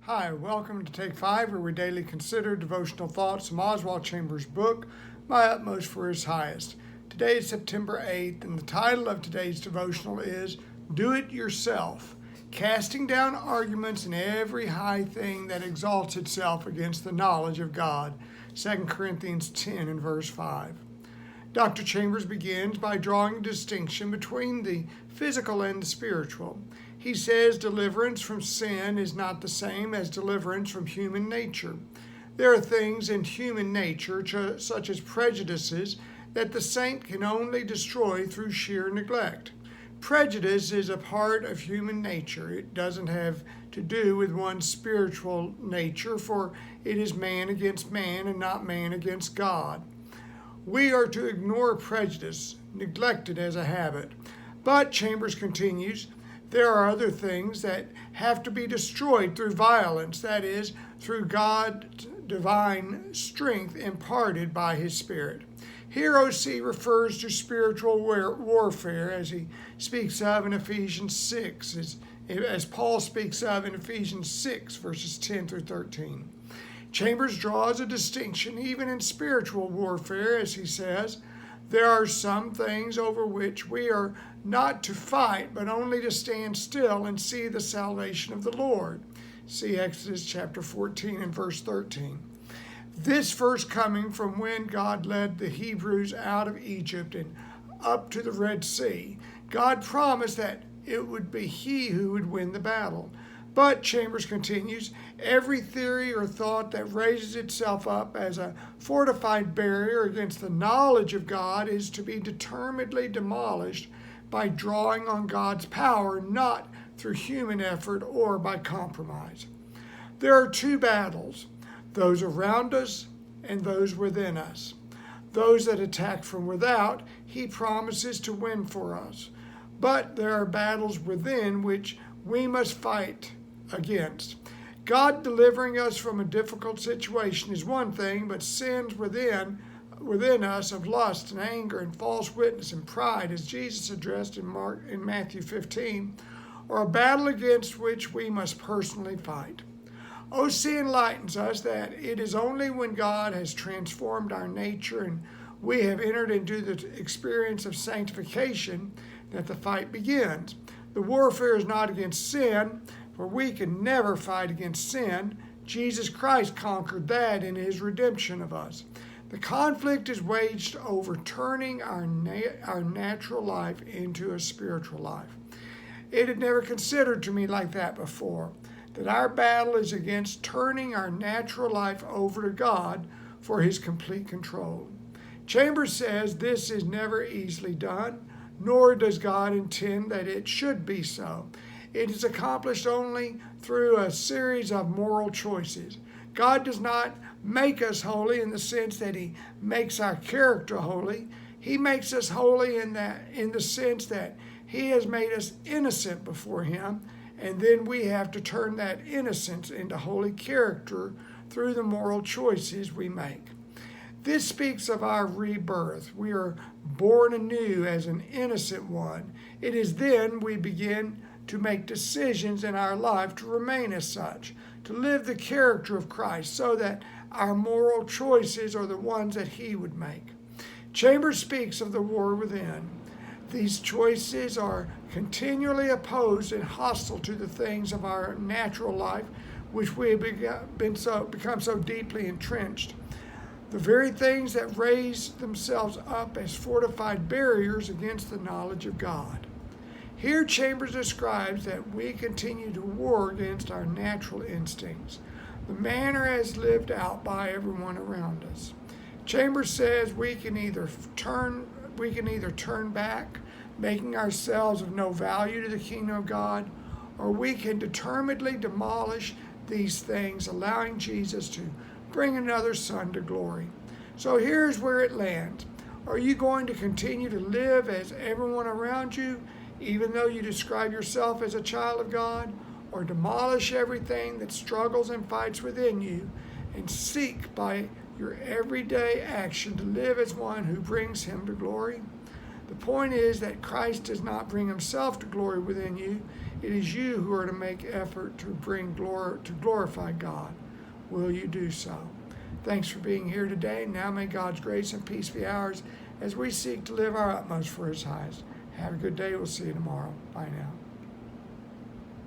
Hi, welcome to Take 5, where we daily consider devotional thoughts from Oswald Chambers' book, My Utmost for His Highest. Today is September 8th, and the title of today's devotional is Do It Yourself, casting down arguments and every high thing that exalts itself against the knowledge of God. 2 Corinthians 10 and verse 5. Dr. Chambers begins by drawing a distinction between the physical and the spiritual. He says deliverance from sin is not the same as deliverance from human nature. There are things in human nature, such as prejudices, that the saint can only destroy through sheer neglect. Prejudice is a part of human nature. It doesn't have to do with one's spiritual nature, for it is man against man and not man against God. We are to ignore prejudice, neglect it as a habit. But, Chambers continues, there are other things that have to be destroyed through violence, that is, through God's divine strength imparted by His Spirit. Here OC refers to spiritual warfare as he speaks of in Ephesians 6, as Paul speaks of in Ephesians 6, verses 10 through 13. Chambers draws a distinction even in spiritual warfare, as he says, there are some things over which we are not to fight, but only to stand still and see the salvation of the Lord. See Exodus chapter 14 and verse 13. This verse coming from when God led the Hebrews out of Egypt and up to the Red Sea. God promised that it would be He who would win the battle. But, Chambers continues, every theory or thought that raises itself up as a fortified barrier against the knowledge of God is to be determinedly demolished by drawing on God's power, not through human effort or by compromise. There are two battles, those around us and those within us. Those that attack from without, He promises to win for us. But there are battles within which we must fight against. God delivering us from a difficult situation is one thing, but sins within us of lust and anger and false witness and pride, as Jesus addressed in Matthew 15, are a battle against which we must personally fight. OC enlightens us that it is only when God has transformed our nature and we have entered into the experience of sanctification that the fight begins. The warfare is not against sin, for we can never fight against sin. Jesus Christ conquered that in His redemption of us. The conflict is waged over turning our natural life into a spiritual life. It had never considered to me like that before, that our battle is against turning our natural life over to God for His complete control. Chambers says this is never easily done, nor does God intend that it should be so. It is accomplished only through a series of moral choices. God does not make us holy in the sense that He makes our character holy. He makes us holy in the sense that He has made us innocent before Him, and then we have to turn that innocence into holy character through the moral choices we make. This speaks of our rebirth. We are born anew as an innocent one. It is then we begin to make decisions in our life to remain as such, to live the character of Christ so that our moral choices are the ones that He would make. Chambers speaks of the war within. These choices are continually opposed and hostile to the things of our natural life, which we have become so deeply entrenched. The very things that raise themselves up as fortified barriers against the knowledge of God. Here Chambers describes that we continue to war against our natural instincts, the manner as lived out by everyone around us. Chambers says we can either turn back, making ourselves of no value to the kingdom of God, or we can determinedly demolish these things, allowing Jesus to bring another son to glory. So here's where it lands. Are you going to continue to live as everyone around you, even though you describe yourself as a child of God, or demolish everything that struggles and fights within you and seek by your everyday action to live as one who brings Him to glory? The point is that Christ does not bring Himself to glory within you. It is you who are to make effort to bring glory to glorify God. Will you do so? Thanks for being here today. Now may God's grace and peace be ours as we seek to live our utmost for his highest. Have a good day. We'll see you tomorrow. Bye now.